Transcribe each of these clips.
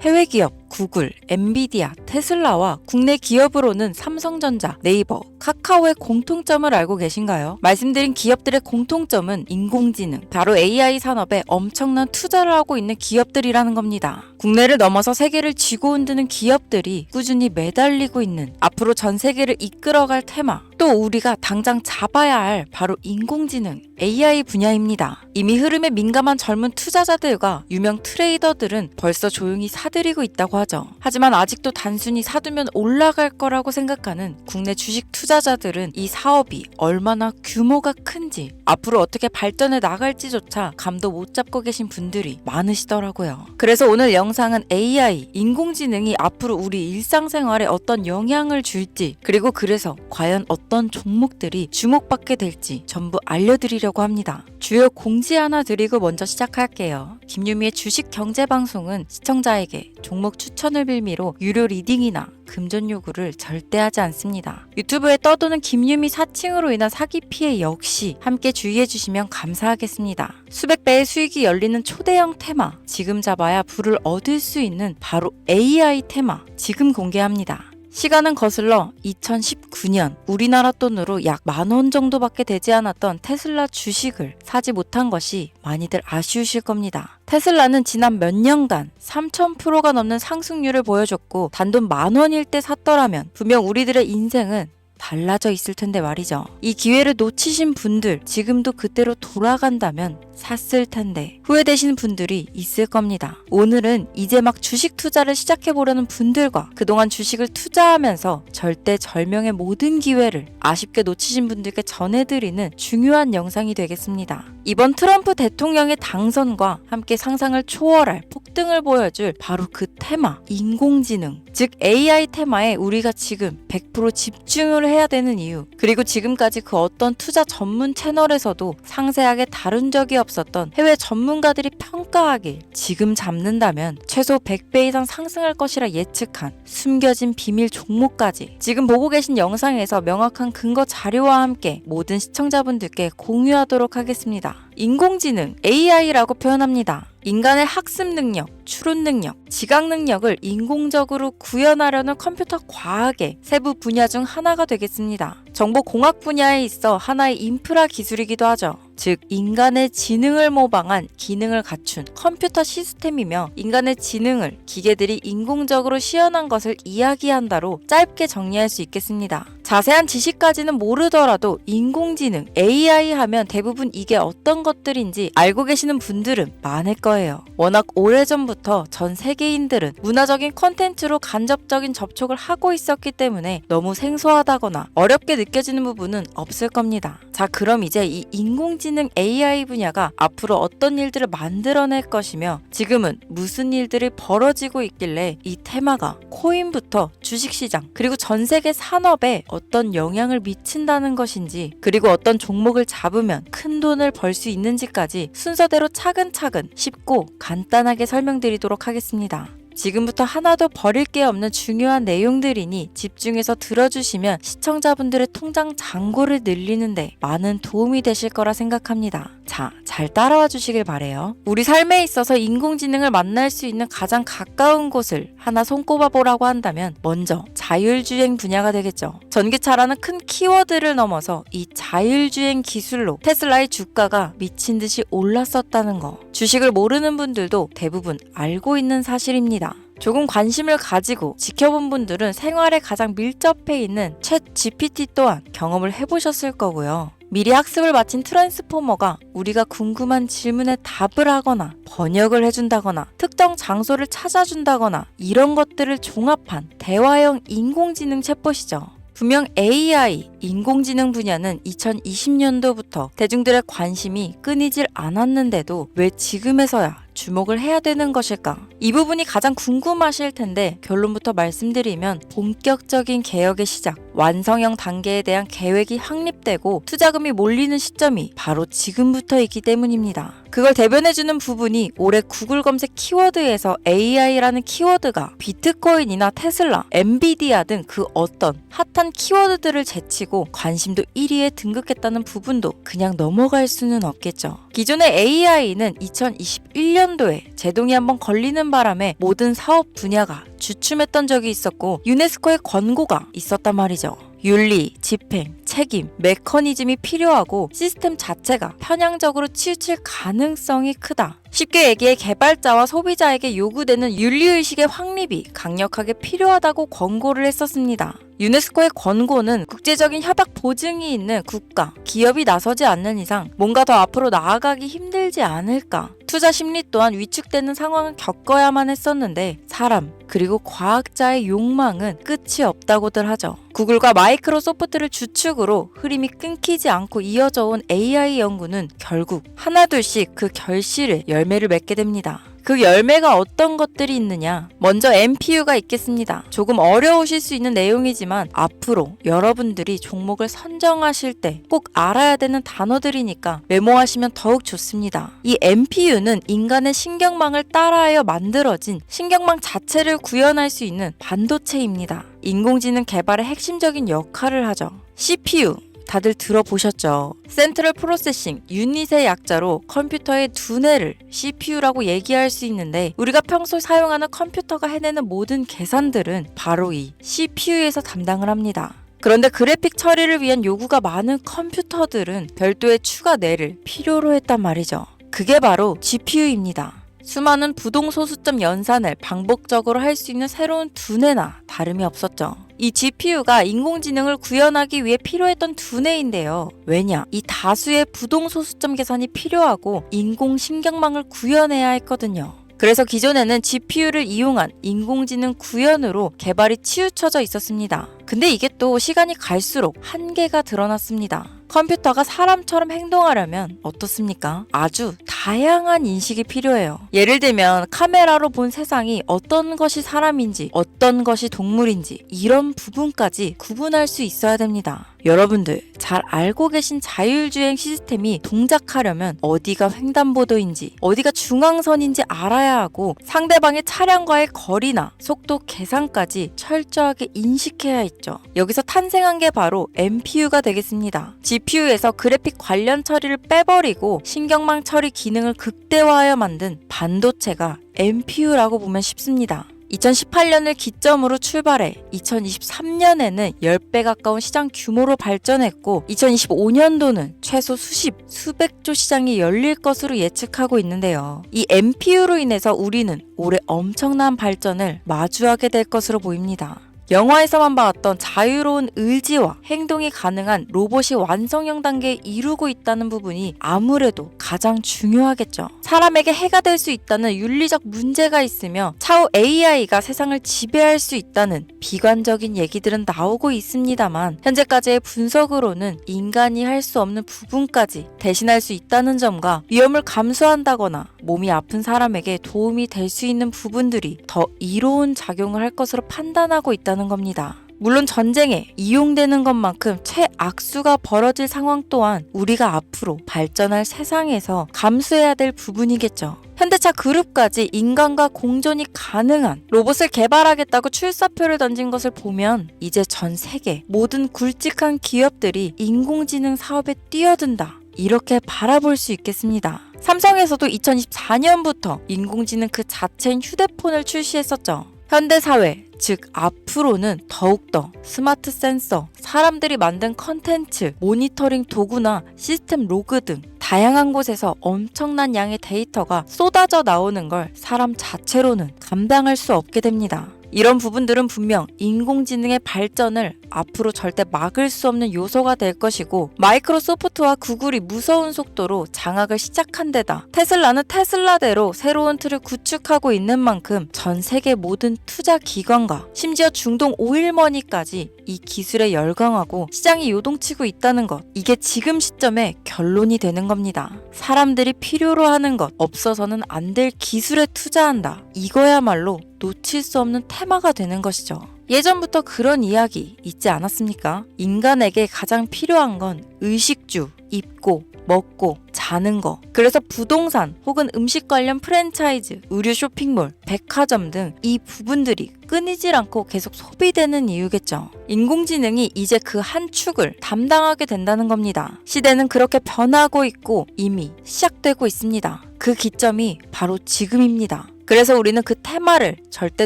해외 기업 구글, 엔비디아, 테슬라와 국내 기업으로는 삼성전자, 네이버, 카카오의 공통점을 알고 계신가요? 말씀드린 기업들의 공통점은 인공지능, 바로 AI 산업에 엄청난 투자를 하고 있는 기업들이라는 겁니다. 국내를 넘어서 세계를 쥐고 흔드는 기업들이 꾸준히 매달리고 있는 앞으로 전 세계를 이끌어갈 테마, 또 우리가 당장 잡아야 할 바로 인공지능, AI 분야입니다. 이미 흐름에 민감한 젊은 투자자들과 유명 트레이더들은 벌써 조용히 사들이고 있다고 하죠. 하지만 아직도 단순히 사두면 올라갈 거라고 생각하는 국내 주식 투자자들은 이 사업이 얼마나 규모가 큰지, 앞으로 어떻게 발전해 나갈지조차 감도 못 잡고 계신 분들이 많으시더라고요. 그래서 오늘 영상은 AI, 인공지능이 앞으로 우리 일상생활에 어떤 영향을 줄지, 그리고 그래서 과연 어떤 종목들이 주목받게 될지 전부 알려드리려고 합니다. 주요 공지 하나 드리고 먼저 시작할게요. 김유미의 주식 경제 방송은 시청자에게 종목 추천을 빌미로 유료 리딩이나 금전 요구를 절대 하지 않습니다. 유튜브에 떠도는 김유미 사칭으로 인한 사기 피해 역시 함께 주의해 주시면 감사하겠습니다. 수백 배의 수익이 열리는 초대형 테마, 지금 잡아야 부를 얻을 수 있는 바로 AI 테마, 지금 공개합니다. 시간은 거슬러 2019년 우리나라 돈으로 약 10,000원 정도밖에 되지 않았던 테슬라 주식을 사지 못한 것이 많이들 아쉬우실 겁니다. 테슬라는 지난 몇 년간 3000%가 넘는 상승률을 보여줬고 단돈 10,000원일 때 샀더라면 분명 우리들의 인생은 달라져 있을 텐데 말이죠. 이 기회를 놓치신 분들, 지금도 그때로 돌아간다면 샀을 텐데 후회되시는 분들이 있을 겁니다. 오늘은 이제 막 주식 투자를 시작해보려는 분들과 그동안 주식을 투자하면서 절대절명의 모든 기회를 아쉽게 놓치신 분들께 전해드리는 중요한 영상이 되겠습니다. 이번 트럼프 대통령의 당선과 함께 상상을 초월할 폭등을 보여줄 바로 그 테마, 인공지능, 즉 AI 테마에 우리가 지금 100% 집중을 해야 되는 이유, 그리고 지금까지 그 어떤 투자 전문 채널에서도 상세하게 다룬 적이 없었던 해외 전문가들이 평가하길 지금 잡는다면 최소 100배 이상 상승할 것이라 예측한 숨겨진 비밀 종목까지 지금 보고 계신 영상에서 명확한 근거 자료와 함께 모든 시청자분들께 공유하도록 하겠습니다. 인공지능, AI라고 표현합니다. 인간의 학습 능력, 추론 능력, 지각 능력을 인공적으로 구현하려는 컴퓨터 과학의 세부 분야 중 하나가 되겠습니다. 정보공학 분야에 있어 하나의 인프라 기술이기도 하죠. 즉 인간의 지능을 모방한 기능을 갖춘 컴퓨터 시스템이며 인간의 지능을 기계들이 인공적으로 시연한 것을 이야기한다로 짧게 정리할 수 있겠습니다. 자세한 지식까지는 모르더라도 인공지능, AI 하면 대부분 이게 어떤 것들인지 알고 계시는 분들은 많을 거예요. 워낙 오래전부터 전 세계인들은 문화적인 콘텐츠로 간접적인 접촉을 하고 있었기 때문에 너무 생소하다거나 어렵게 느껴지는 부분은 없을 겁니다. 자, 그럼 이제 이 인공지능 AI 분야가 앞으로 어떤 일들을 만들어낼 것이며 지금은 무슨 일들이 벌어지고 있길래 이 테마가 코인부터 주식시장 그리고 전 세계 산업에 어떤 영향을 미친다는 것인지, 그리고 어떤 종목을 잡으면 큰 돈을 벌 수 있는지까지 순서대로 차근차근 쉽고 간단하게 설명드리도록 하겠습니다. 지금부터 하나도 버릴 게 없는 중요한 내용들이니 집중해서 들어주시면 시청자분들의 통장 잔고를 늘리는데 많은 도움이 되실 거라 생각합니다. 자, 잘 따라와 주시길 바래요. 우리 삶에 있어서 인공지능을 만날 수 있는 가장 가까운 곳을 하나 손꼽아 보라고 한다면 먼저 자율주행 분야가 되겠죠. 전기차라는 큰 키워드를 넘어서 이 자율주행 기술로 테슬라의 주가가 미친 듯이 올랐었다는 거, 주식을 모르는 분들도 대부분 알고 있는 사실입니다. 조금 관심을 가지고 지켜본 분들은 생활에 가장 밀접해 있는 챗 GPT 또한 경험을 해보셨을 거고요. 미리 학습을 마친 트랜스포머가 우리가 궁금한 질문에 답을 하거나 번역을 해준다거나 특정 장소를 찾아준다거나 이런 것들을 종합한 대화형 인공지능 챗봇이죠. 분명 AI, 인공지능 분야는 2020년도부터 대중들의 관심이 끊이질 않았는데도 왜 지금에서야 주목을 해야 되는 것일까? 이 부분이 가장 궁금하실 텐데 결론부터 말씀드리면 본격적인 개혁의 시작, 완성형 단계에 대한 계획이 확립되고 투자금이 몰리는 시점이 바로 지금부터이기 때문입니다. 그걸 대변해주는 부분이 올해 구글 검색 키워드에서 AI라는 키워드가 비트코인이나 테슬라, 엔비디아 등 그 어떤 핫한 키워드들을 제치고 관심도 1위에 등극했다는 부분도 그냥 넘어갈 수는 없겠죠. 기존의 AI는 2021년도에 제동이 한번 걸리는 커지는 바람에 모든 사업 분야가 주춤했던 적이 있었고 유네스코의 권고가 있었단 말이죠. 윤리, 집행, 책임, 메커니즘이 필요하고 시스템 자체가 편향적으로 치우칠 가능성이 크다. 쉽게 얘기해 개발자와 소비자에게 요구되는 윤리의식의 확립이 강력하게 필요하다고 권고를 했었습니다. 유네스코의 권고는 국제적인 협약 보증이 있는 국가, 기업이 나서지 않는 이상 뭔가 더 앞으로 나아가기 힘들지 않을까. 투자 심리 또한 위축되는 상황을 겪어야만 했었는데 사람 그리고 과학자의 욕망은 끝이 없다고들 하죠. 구글과 마이크로소프트를 주축으로 흐름이 끊기지 않고 이어져 온 AI 연구는 결국 하나둘씩 그 결실에 열매를 맺게 됩니다. 그 열매가 어떤 것들이 있느냐? 먼저 MPU가 있겠습니다. 조금 어려우실 수 있는 내용이지만 앞으로 여러분들이 종목을 선정하실 때 꼭 알아야 되는 단어들이니까 메모하시면 더욱 좋습니다. 이 MPU는 인간의 신경망을 따라하여 만들어진 신경망 자체를 구현할 수 있는 반도체입니다. 인공지능 개발의 핵심적인 역할을 하죠. CPU 다들 들어보셨죠? 센트럴 프로세싱 유닛의 약자로 컴퓨터의 두뇌를 CPU라고 얘기할 수 있는데 우리가 평소 사용하는 컴퓨터가 해내는 모든 계산들은 바로 이 CPU에서 담당을 합니다. 그런데 그래픽 처리를 위한 요구가 많은 컴퓨터들은 별도의 추가 뇌를 필요로 했단 말이죠. 그게 바로 GPU입니다. 수많은 부동 소수점 연산을 반복적으로 할 수 있는 새로운 두뇌나 다름이 없었죠. 이 GPU가 인공지능을 구현하기 위해 필요했던 두뇌인데요. 왜냐? 이 다수의 부동 소수점 계산이 필요하고 인공신경망을 구현해야 했거든요. 그래서 기존에는 GPU를 이용한 인공지능 구현으로 개발이 치우쳐져 있었습니다. 근데 이게 또 시간이 갈수록 한계가 드러났습니다. 컴퓨터가 사람처럼 행동하려면 어떻습니까? 아주 다양한 인식이 필요해요. 예를 들면 카메라로 본 세상이 어떤 것이 사람인지 어떤 것이 동물인지 이런 부분까지 구분할 수 있어야 됩니다. 여러분들 잘 알고 계신 자율주행 시스템이 동작하려면 어디가 횡단보도인지 어디가 중앙선인지 알아야 하고 상대방의 차량과의 거리나 속도 계산까지 철저하게 인식해야 있죠. 여기서 탄생한 게 바로 MPU가 되겠습니다. GPU에서 그래픽 관련 처리를 빼버리고 신경망 처리 기능을 극대화하여 만든 반도체가 MPU라고 보면 쉽습니다. 2018년을 기점으로 출발해 2023년에는 10배 가까운 시장 규모로 발전했고 2025년도는 최소 수백조 시장이 열릴 것으로 예측하고 있는데요. 이 MPU로 인해서 우리는 올해 엄청난 발전을 마주하게 될 것으로 보입니다. 영화에서만 봤던 자유로운 의지와 행동이 가능한 로봇이 완성형 단계에 이루고 있다는 부분이 아무래도 가장 중요하겠죠. 사람에게 해가 될 수 있다는 윤리적 문제가 있으며 차후 AI가 세상을 지배할 수 있다는 비관적인 얘기들은 나오고 있습니다만 현재까지의 분석으로는 인간이 할 수 없는 부분까지 대신할 수 있다는 점과 위험을 감수한다거나 몸이 아픈 사람에게 도움이 될 수 있는 부분들이 더 이로운 작용을 할 것으로 판단하고 있다는 겁니다. 물론 전쟁에 이용되는 것만큼 최악수가 벌어질 상황 또한 우리가 앞으로 발전할 세상에서 감수해야 될 부분이겠죠. 현대차 그룹까지 인간과 공존이 가능한 로봇을 개발하겠다고 출사표를 던진 것을 보면 이제 전 세계 모든 굵직한 기업들이 인공지능 사업에 뛰어든다. 이렇게 바라볼 수 있겠습니다. 삼성에서도 2024년부터 인공지능 그 자체인 휴대폰을 출시했었죠. 현대사회, 즉 앞으로는 더욱더 스마트 센서, 사람들이 만든 컨텐츠, 모니터링 도구나 시스템 로그 등 다양한 곳에서 엄청난 양의 데이터가 쏟아져 나오는 걸 사람 자체로는 감당할 수 없게 됩니다. 이런 부분들은 분명 인공지능의 발전을 앞으로 절대 막을 수 없는 요소가 될 것이고 마이크로소프트와 구글이 무서운 속도로 장악을 시작한 데다 테슬라는 테슬라대로 새로운 틀을 구축하고 있는 만큼 전 세계 모든 투자 기관과 심지어 중동 오일머니까지 이 기술에 열광하고 시장이 요동치고 있다는 것, 이게 지금 시점에 결론이 되는 겁니다. 사람들이 필요로 하는 것, 없어서는 안 될 기술에 투자한다. 이거야말로 놓칠 수 없는 테마가 되는 것이죠. 예전부터 그런 이야기 있지 않았습니까? 인간에게 가장 필요한 건 의식주, 입고, 먹고, 자는 거. 그래서 부동산 혹은 음식 관련 프랜차이즈, 의류 쇼핑몰, 백화점 등 이 부분들이 끊이질 않고 계속 소비되는 이유겠죠. 인공지능이 이제 그 한 축을 담당하게 된다는 겁니다. 시대는 그렇게 변하고 있고 이미 시작되고 있습니다. 그 기점이 바로 지금입니다. 그래서 우리는 그 테마를 절대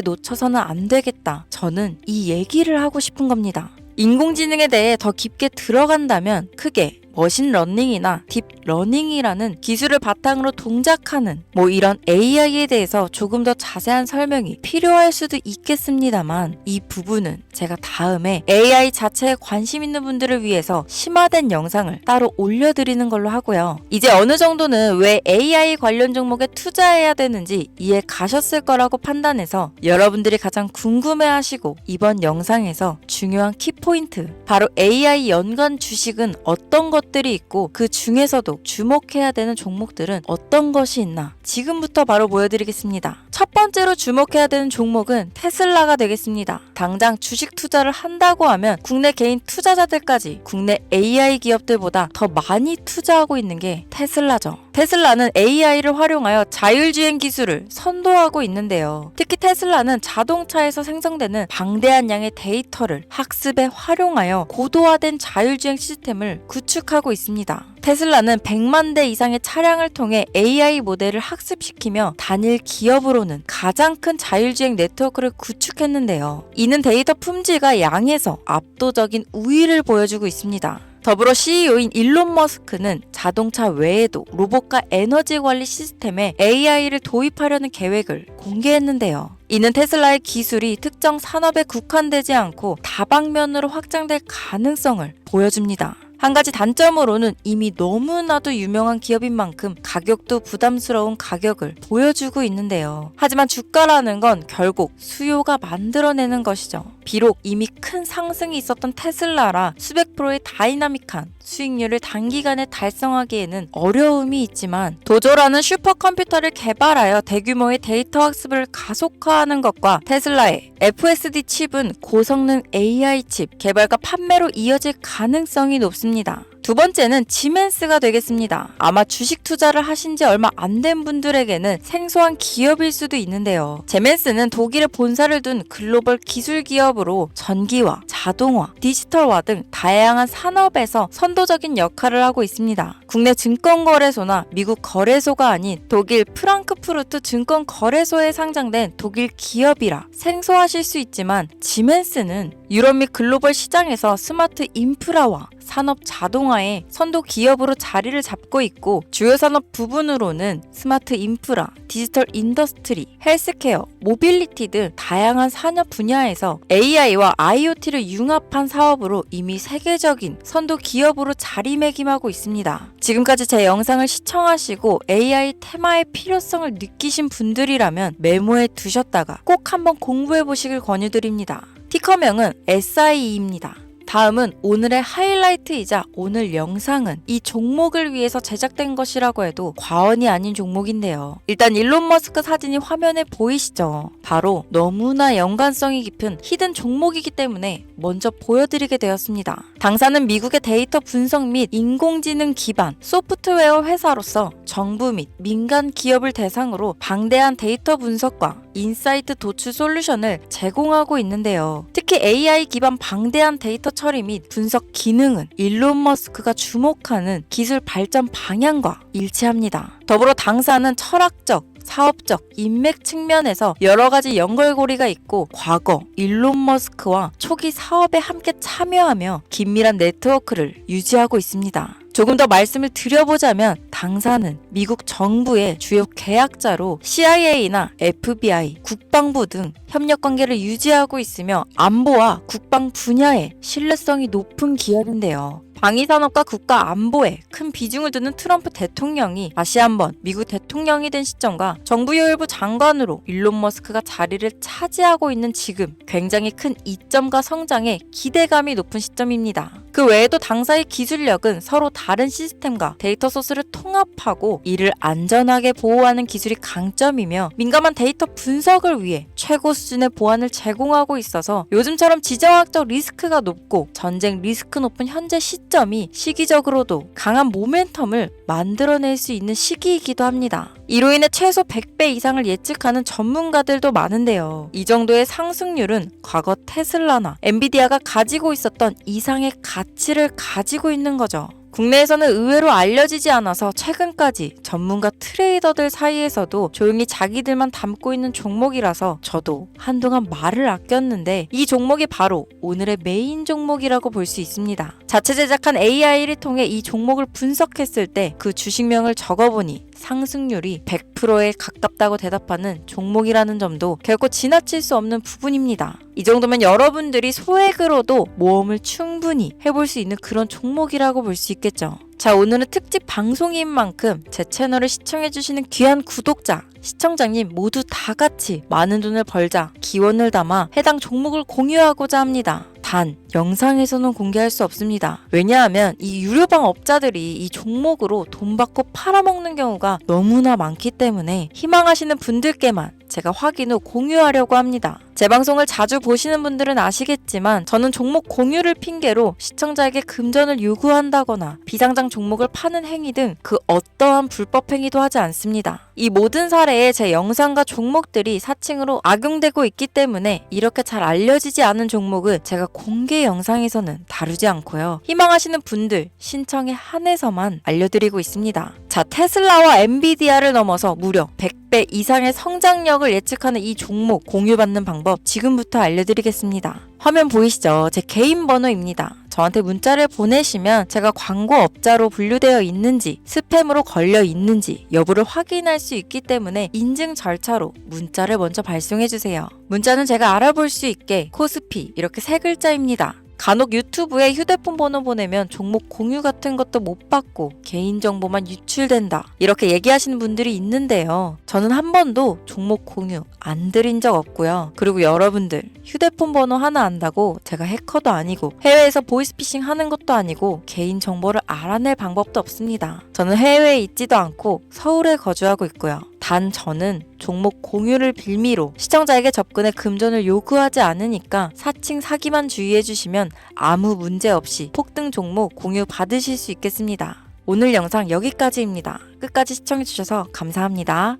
놓쳐서는 안 되겠다. 저는 이 얘기를 하고 싶은 겁니다. 인공지능에 대해 더 깊게 들어간다면 크게 머신러닝이나 딥러닝이라는 기술을 바탕으로 동작하는 이런 AI에 대해서 조금 더 자세한 설명이 필요할 수도 있겠습니다만 이 부분은 제가 다음에 AI 자체에 관심 있는 분들을 위해서 심화된 영상을 따로 올려드리는 걸로 하고요. 이제 어느 정도는 왜 AI 관련 종목에 투자해야 되는지 이해 가셨을 거라고 판단해서 여러분들이 가장 궁금해하시고 이번 영상에서 중요한 키포인트, 바로 AI 연관 주식은 어떤 것들이 있고 그 중에서도 주목해야 되는 종목들은 어떤 것이 있나 지금부터 바로 보여드리겠습니다. 첫 번째로 주목해야 되는 종목은 테슬라가 되겠습니다. 당장 주식 투자를 한다고 하면 국내 개인 투자자들까지 국내 AI 기업들보다 더 많이 투자하고 있는 게 테슬라죠. 테슬라는 AI를 활용하여 자율주행 기술을 선도하고 있는데요. 특히 테슬라는 자동차에서 생성되는 방대한 양의 데이터를 학습에 활용하여 고도화된 자율주행 시스템을 구축하고 있습니다. 테슬라는 100만 대 이상의 차량을 통해 AI 모델을 학습시키며 단일 기업으로는 가장 큰 자율주행 네트워크를 구축했는데요. 이는 데이터 품질과 양에서 압도적인 우위를 보여주고 있습니다. 더불어 CEO인 일론 머스크는 자동차 외에도 로봇과 에너지 관리 시스템에 AI를 도입하려는 계획을 공개했는데요. 이는 테슬라의 기술이 특정 산업에 국한되지 않고 다방면으로 확장될 가능성을 보여줍니다. 한 가지 단점으로는 이미 너무나도 유명한 기업인 만큼 가격도 부담스러운 가격을 보여주고 있는데요. 하지만 주가라는 건 결국 수요가 만들어내는 것이죠. 비록 이미 큰 상승이 있었던 테슬라라 수백 프로의 다이나믹한 수익률을 단기간에 달성하기에는 어려움이 있지만 도조라는 슈퍼컴퓨터를 개발하여 대규모의 데이터 학습을 가속화하는 것과 테슬라의 FSD 칩은 고성능 AI 칩 개발과 판매로 이어질 가능성이 높습니다. 두 번째는 지멘스가 되겠습니다. 아마 주식 투자를 하신 지 얼마 안 된 분들에게는 생소한 기업일 수도 있는데요. 지멘스는 독일에 본사를 둔 글로벌 기술 기업으로 전기화, 자동화, 디지털화 등 다양한 산업에서 선도적인 역할을 하고 있습니다. 국내 증권거래소나 미국 거래소가 아닌 독일 프랑크푸르트 증권거래소에 상장된 독일 기업이라 생소하실 수 있지만 지멘스는 유럽 및 글로벌 시장에서 스마트 인프라와 산업 자동화의 선도 기업으로 자리를 잡고 있고 주요 산업 부분으로는 스마트 인프라, 디지털 인더스트리, 헬스케어, 모빌리티 등 다양한 산업 분야에서 AI와 IoT를 융합한 사업으로 이미 세계적인 선도 기업으로 자리매김하고 있습니다. 지금까지 제 영상을 시청하시고 AI 테마의 필요성을 느끼신 분들이라면 메모해 두셨다가 꼭 한번 공부해 보시길 권유드립니다. 티커명은 SIE입니다. 다음은 오늘의 하이라이트이자 오늘 영상은 이 종목을 위해서 제작된 것이라고 해도 과언이 아닌 종목인데요. 일단 일론 머스크 사진이 화면에 보이시죠? 바로 너무나 연관성이 깊은 히든 종목이기 때문에 먼저 보여드리게 되었습니다. 당사는 미국의 데이터 분석 및 인공지능 기반 소프트웨어 회사로서 정부 및 민간 기업을 대상으로 방대한 데이터 분석과 인사이트 도출 솔루션을 제공하고 있는데요. 특히 AI 기반 방대한 데이터 처리 및 분석 기능은 일론 머스크가 주목하는 기술 발전 방향과 일치합니다. 더불어 당사는 철학적, 사업적, 인맥 측면에서 여러 가지 연결고리가 있고 과거 일론 머스크와 초기 사업에 함께 참여하며 긴밀한 네트워크를 유지하고 있습니다. 조금 더 말씀을 드려보자면 당사는 미국 정부의 주요 계약자로 CIA나 FBI, 국방부 등 협력 관계를 유지하고 있으며 안보와 국방 분야에 신뢰성이 높은 기업인데요. 방위산업과 국가 안보에 큰 비중을 두는 트럼프 대통령이 다시 한번 미국 대통령이 된 시점과 정부요일부 장관으로 일론 머스크가 자리를 차지하고 있는 지금 굉장히 큰 이점과 성장에 기대감이 높은 시점입니다. 그 외에도 당사의 기술력은 서로 다른 시스템과 데이터 소스를 통합하고 이를 안전하게 보호하는 기술이 강점이며 민감한 데이터 분석을 위해 최고 수준의 보안을 제공하고 있어서 요즘처럼 지정학적 리스크가 높고 전쟁 리스크 높은 현재 시점이 시기적으로도 강한 모멘텀을 만들어낼 수 있는 시기이기도 합니다. 이로 인해 최소 100배 이상을 예측하는 전문가들도 많은데요. 이 정도의 상승률은 과거 테슬라나 엔비디아가 가지고 있었던 이상의 가치를 가지고 있는 거죠. 국내에서는 의외로 알려지지 않아서 최근까지 전문가 트레이더들 사이에서도 조용히 자기들만 담고 있는 종목이라서 저도 한동안 말을 아꼈는데 이 종목이 바로 오늘의 메인 종목이라고 볼 수 있습니다. 자체 제작한 AI를 통해 이 종목을 분석했을 때 그 주식명을 적어보니 상승률이 100%에 가깝다고 대답하는 종목이라는 점도 결코 지나칠 수 없는 부분입니다. 이 정도면 여러분들이 소액으로도 모험을 충분히 해볼 수 있는 그런 종목이라고 볼 수 있겠죠. 자, 오늘은 특집 방송인 만큼 제 채널을 시청해주시는 귀한 구독자, 시청자님 모두 다 같이 많은 돈을 벌자 기원을 담아 해당 종목을 공유하고자 합니다. 단, 영상에서는 공개할 수 없습니다. 왜냐하면 이 유료방 업자들이 이 종목으로 돈 받고 팔아먹는 경우가 너무나 많기 때문에 희망하시는 분들께만 제가 확인 후 공유하려고 합니다. 제 방송을 자주 보시는 분들은 아시겠지만 저는 종목 공유를 핑계로 시청자에게 금전을 요구한다거나 비상장 종목을 파는 행위 등 그 어떠한 불법 행위도 하지 않습니다. 이 모든 사례에 제 영상과 종목들이 사칭으로 악용되고 있기 때문에 이렇게 잘 알려지지 않은 종목은 제가 공개 영상에서는 다루지 않고요. 희망하시는 분들 신청에 한해서만 알려드리고 있습니다. 자, 테슬라와 엔비디아를 넘어서 무려 100배 이상의 성장력을 예측하는 이 종목 공유받는 방법 지금부터 알려드리겠습니다. 화면 보이시죠? 제 개인 번호입니다. 저한테 문자를 보내시면 제가 광고업자로 분류되어 있는지 스팸으로 걸려 있는지 여부를 확인할 수 있기 때문에 인증 절차로 문자를 먼저 발송해주세요. 문자는 제가 알아볼 수 있게 코스피 이렇게 3글자입니다. 간혹 유튜브에 휴대폰 번호 보내면 종목 공유 같은 것도 못 받고 개인정보만 유출된다 이렇게 얘기하시는 분들이 있는데요. 저는 한 번도 종목 공유 안 드린 적 없고요. 그리고 여러분들 휴대폰 번호 하나 안다고 제가 해커도 아니고 해외에서 보이스피싱 하는 것도 아니고 개인정보를 알아낼 방법도 없습니다. 저는 해외에 있지도 않고 서울에 거주하고 있고요. 단 저는 종목 공유를 빌미로 시청자에게 접근해 금전을 요구하지 않으니까 사칭 사기만 주의해주시면 아무 문제 없이 폭등 종목 공유 받으실 수 있겠습니다. 오늘 영상 여기까지입니다. 끝까지 시청해주셔서 감사합니다.